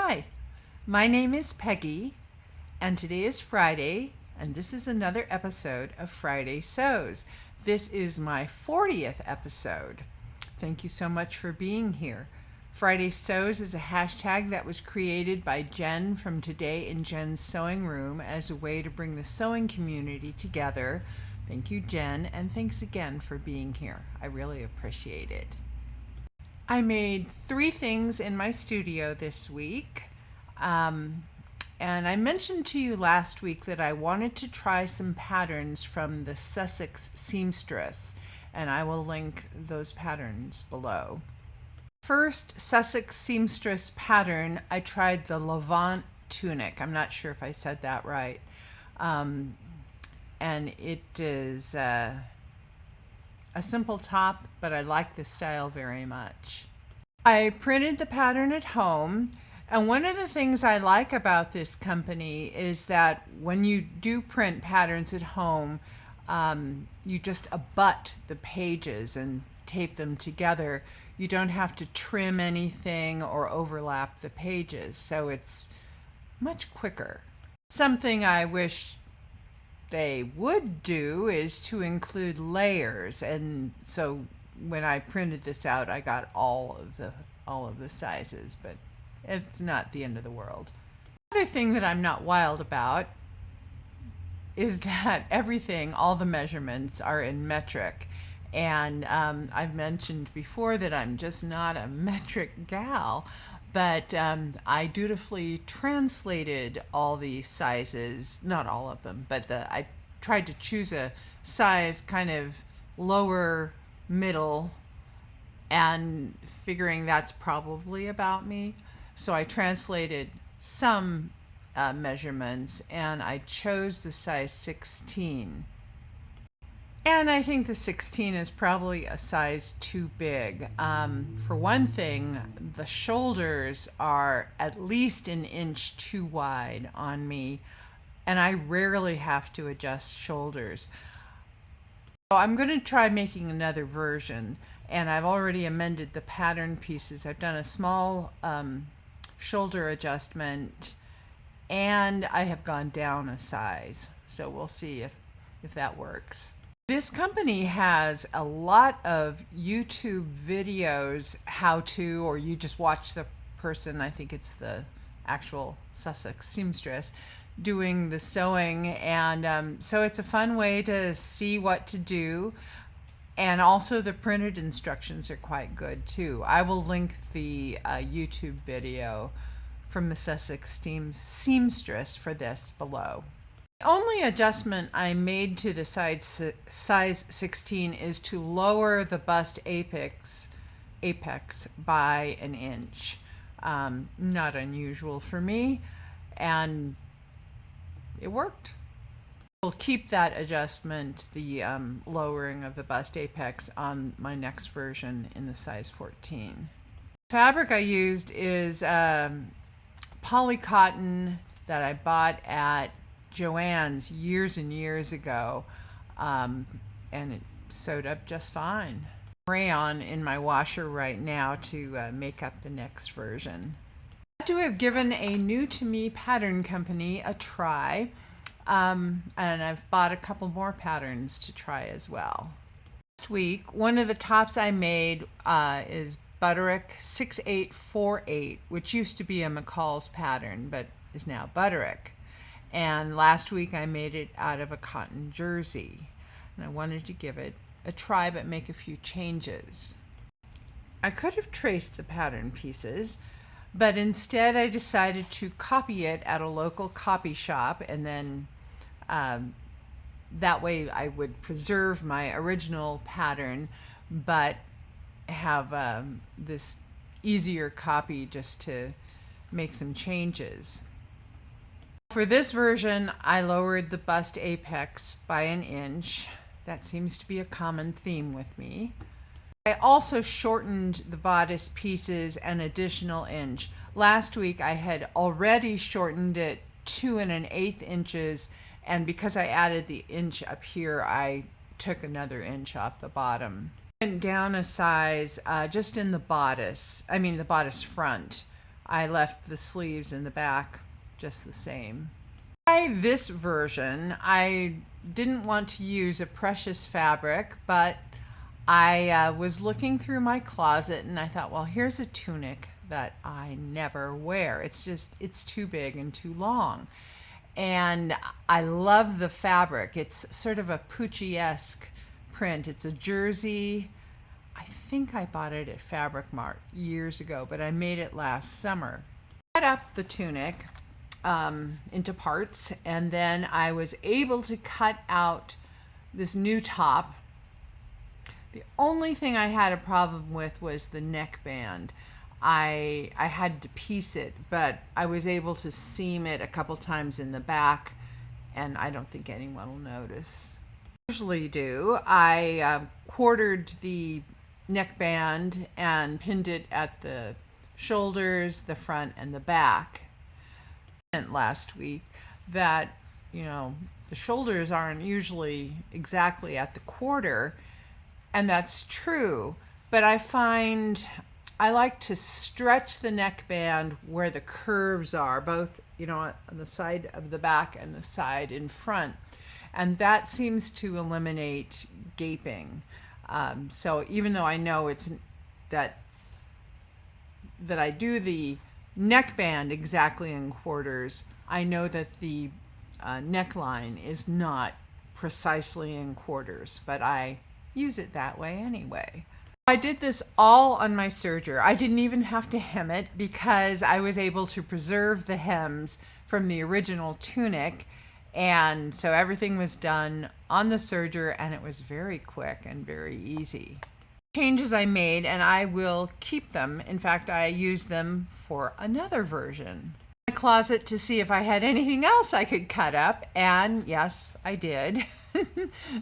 Hi, my name is Peggy, and today is Friday, and this is another episode of Friday Sews. This is my 40th episode. Thank you so much for being here. Friday Sews is a hashtag that was created by Jen from Today in Jen's Sewing Room as a way to bring the sewing community together. Thank you, Jen, and thanks again for being here. I really appreciate it. I made 3 things in my studio this week. And I mentioned to you last week that I wanted to try some patterns from the Sussex seamstress, and I will link those patterns below. First Sussex seamstress pattern, I tried the Levant tunic. I'm not sure if I said that right. And it is a simple top, but I like the style very much. I printed the pattern at home, and one of the things I like about this company is that when you do print patterns at home, you just abut the pages and tape them together. You don't have to trim anything or overlap the pages, so it's much quicker. Something I wish they would do is to include layers, and so when I printed this out I got all of the sizes, but it's not the end of the world. The other thing that I'm not wild about is that all the measurements are in metric, and I've mentioned before that I'm just not a metric gal, but I dutifully translated all the sizes, not all of them, but I tried to choose a size kind of lower middle, and figuring that's probably about me. So I translated some measurements, and I chose the size 16. And I think the 16 is probably a size too big. For one thing, the shoulders are at least an inch too wide on me, and I rarely have to adjust shoulders. So I'm going to try making another version, and I've already amended the pattern pieces. I've done a small shoulder adjustment, and I have gone down a size. So we'll see if that works. This company has a lot of YouTube videos, how to, or you just watch the person, I think it's the actual Sussex seamstress, doing the sewing, and so it's a fun way to see what to do, and also the printed instructions are quite good too. I will link the YouTube video from the Sussex seamstress for this below. The only adjustment I made to the size 16 is to lower the bust apex by an inch. Not unusual for me, and it worked. We'll keep that adjustment, the lowering of the bust apex, on my next version in the size 14. The fabric I used is poly cotton that I bought at Joann's years and years ago, and it sewed up just fine. Rayon in my washer right now to make up the next version. To have given a new to me pattern company a try, and I've bought a couple more patterns to try as well. Last week, one of the tops I made is Butterick 6848, which used to be a McCall's pattern but is now Butterick. And last week I made it out of a cotton jersey, and I wanted to give it a try but make a few changes. I could have traced the pattern pieces, but instead I decided to copy it at a local copy shop, and then that way I would preserve my original pattern but have this easier copy just to make some changes. For this version, I lowered the bust apex by an inch. That seems to be a common theme with me. I also shortened the bodice pieces an additional inch. Last week I had already shortened it 2 1/8 inches, and because I added the inch up here, I took another inch off the bottom. Went down a size just in the bodice front, I left the sleeves in the back just the same. By this version, I didn't want to use a precious fabric, but I was looking through my closet and I thought, well, here's a tunic that I never wear. It's too big and too long. And I love the fabric. It's sort of a Pucci-esque print. It's a jersey. I think I bought it at Fabric Mart years ago, but I made it last summer. I cut up the tunic into parts, and then I was able to cut out this new top. The only thing I had a problem with was the neckband. I had to piece it, but I was able to seam it a couple times in the back, and I don't think anyone will notice. Usually do. I quartered the neckband and pinned it at the shoulders, the front, and the back. Last week that, the shoulders aren't usually exactly at the quarter, and that's true, but I find I like to stretch the neckband where the curves are, both, on the side of the back and the side in front, and that seems to eliminate gaping. So even though I know it's that I do the neckband exactly in quarters, I know that the neckline is not precisely in quarters, but I use it that way anyway. I did this all on my serger. I didn't even have to hem it because I was able to preserve the hems from the original tunic, and so everything was done on the serger, and it was very quick and very easy. Changes I made, and I will keep them. In fact, I used them for another version. My closet to see if I had anything else I could cut up, and yes, I did.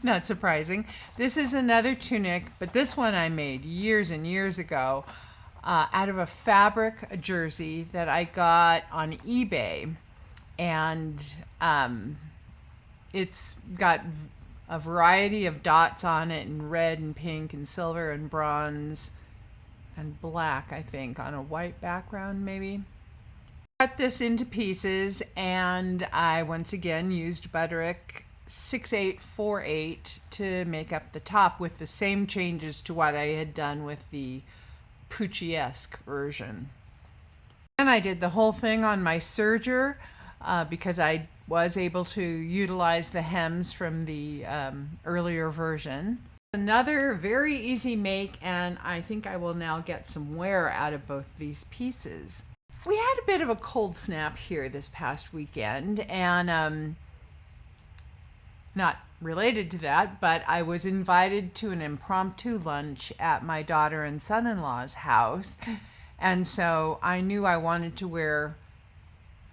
Not surprising. This is another tunic, but this one I made years and years ago out of a fabric jersey that I got on eBay, and it's got a variety of dots on it in red and pink and silver and bronze and black, I think, on a white background maybe. Cut this into pieces, and I once again used Butterick 6848 to make up the top with the same changes to what I had done with the Pucci-esque version. And I did the whole thing on my serger because I was able to utilize the hems from the earlier version. Another very easy make, and I think I will now get some wear out of both these pieces. We had a bit of a cold snap here this past weekend, and not related to that, but I was invited to an impromptu lunch at my daughter and son-in-law's house, and so I knew I wanted to wear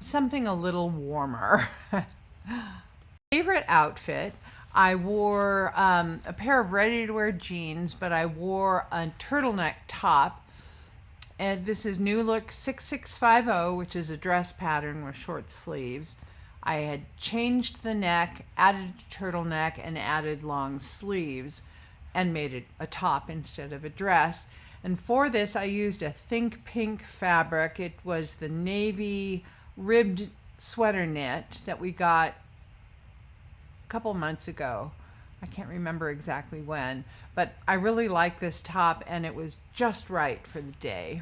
something a little warmer. Favorite outfit, I wore a pair of ready-to-wear jeans, but I wore a turtleneck top. And this is New Look 6650, which is a dress pattern with short sleeves. I had changed the neck, added a turtleneck, and added long sleeves, and made it a top instead of a dress. And for this, I used a Think Pink fabric. It was the navy ribbed sweater knit that we got a couple months ago. I can't remember exactly when, but I really like this top, and it was just right for the day.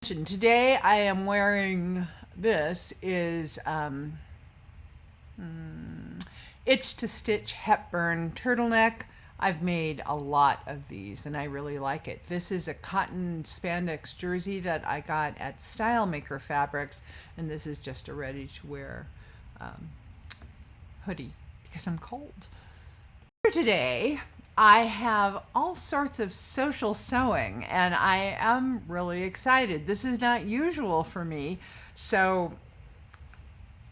Today I am wearing, this is Itch to Stitch Hepburn turtleneck. I've made a lot of these and I really like it. This is a cotton spandex jersey that I got at Style Maker Fabrics, and this is just a ready to wear hoodie because I'm cold. For today, I have all sorts of social sewing, and I am really excited. This is not usual for me, so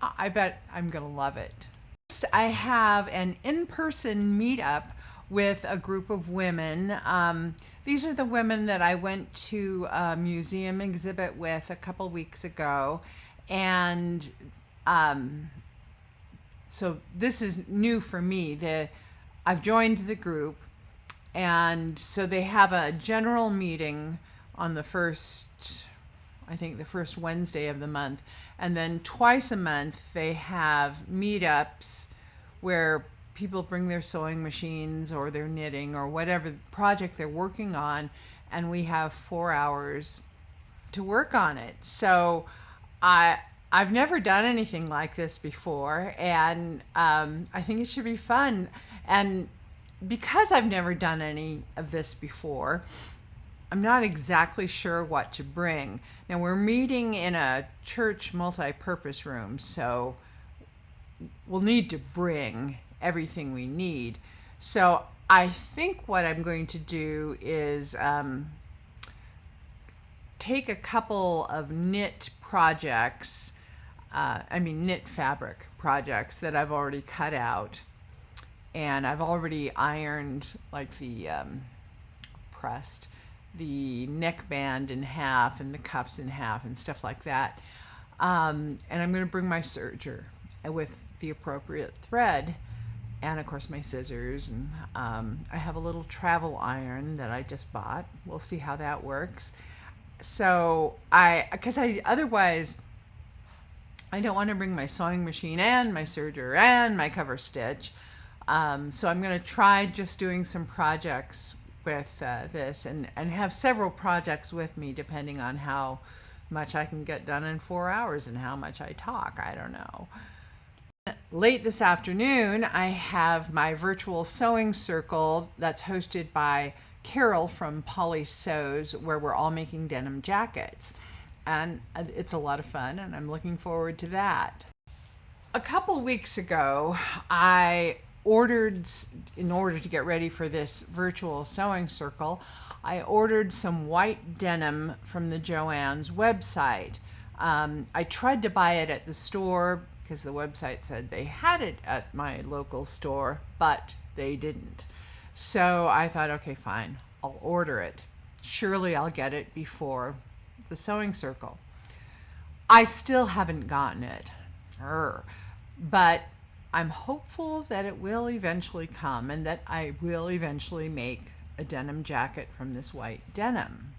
I bet I'm gonna love it. First, I have an in-person meetup with a group of women. These are the women that I went to a museum exhibit with a couple weeks ago, and so this is new for me. I've joined the group, and so they have a general meeting on the first, I think the first Wednesday of the month. And then twice a month they have meetups where people bring their sewing machines or their knitting or whatever project they're working on, and we have 4 hours to work on it. So I've never done anything like this before, and I think it should be fun. And because I've never done any of this before, I'm not exactly sure what to bring. Now, we're meeting in a church multi-purpose room, so we'll need to bring everything we need. So I think what I'm going to do is take a couple of knit projects, knit fabric projects that I've already cut out, and I've already ironed, like pressed the neckband in half and the cuffs in half and stuff like that. And I'm going to bring my serger with the appropriate thread, and of course my scissors, and I have a little travel iron that I just bought. We'll see how that works. So otherwise I don't want to bring my sewing machine and my serger and my cover stitch. So I'm going to try just doing some projects with this, and have several projects with me depending on how much I can get done in 4 hours and how much I talk. I don't know. Late this afternoon, I have my virtual sewing circle that's hosted by Carol from Polly Sews, where we're all making denim jackets. And it's a lot of fun, and I'm looking forward to that. A couple weeks ago, I ordered, in order to get ready for this virtual sewing circle, I ordered some white denim from the Joann's website. I tried to buy it at the store because the website said they had it at my local store, but they didn't. So I thought, okay, fine, I'll order it. Surely I'll get it before the sewing circle. I still haven't gotten it, but I'm hopeful that it will eventually come and that I will eventually make a denim jacket from this white denim.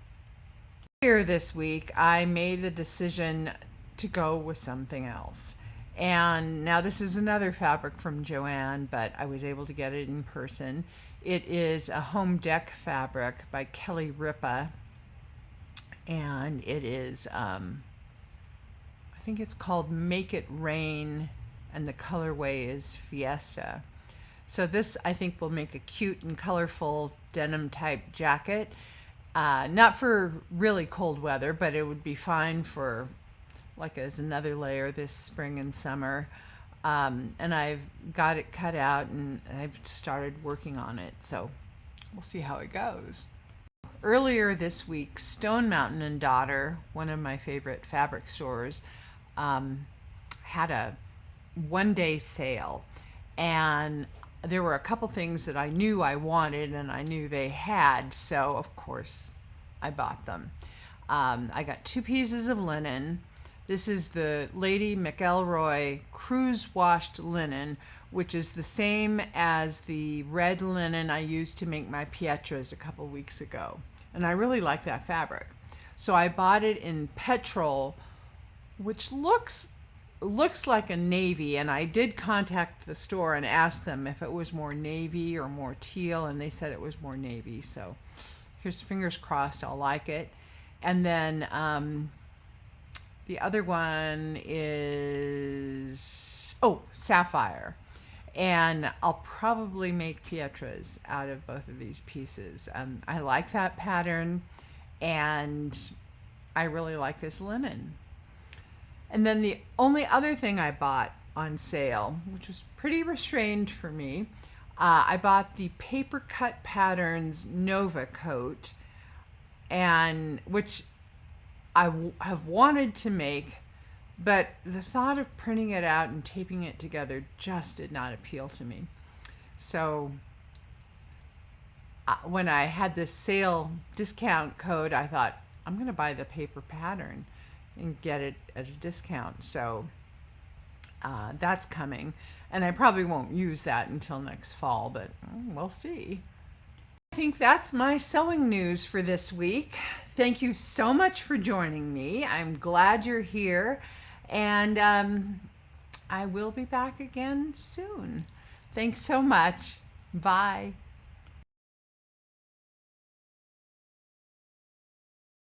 Earlier this week, I made the decision to go with something else. And now this is another fabric from Joann, but I was able to get it in person. It is a home deck fabric by Kelly Ripa, and it is, I think it's called Make It Rain, and the colorway is Fiesta. So this, I think, will make a cute and colorful denim type jacket. Not for really cold weather, but it would be fine for like as another layer this spring and summer. And I've got it cut out and I've started working on it. So we'll see how it goes. Earlier this week, Stone Mountain and Daughter, one of my favorite fabric stores, had a one-day sale, and there were a couple things that I knew I wanted and I knew they had, so of course I bought them. I got 2 pieces of linen. This is the Lady McElroy cruise washed linen, which is the same as the red linen I used to make my Pietras a couple weeks ago, and I really like that fabric. So I bought it in petrol, which looks like a navy, and I did contact the store and ask them if it was more navy or more teal, and they said it was more navy. So here's fingers crossed I'll like it. And then the other one is sapphire, and I'll probably make Pietras out of both of these pieces. I like that pattern, and I really like this linen. And then the only other thing I bought on sale, which was pretty restrained for me, I bought the Paper Cut Patterns Nova Coat, and which I have wanted to make, but the thought of printing it out and taping it together just did not appeal to me. So when I had this sale discount code, I thought, I'm going to buy the paper pattern and get it at a discount. So that's coming, and I probably won't use that until next fall, but we'll see. think that's my sewing news for this week. Thank you so much for joining me. I'm glad you're here, and I will be back again soon. Thanks so much. Bye.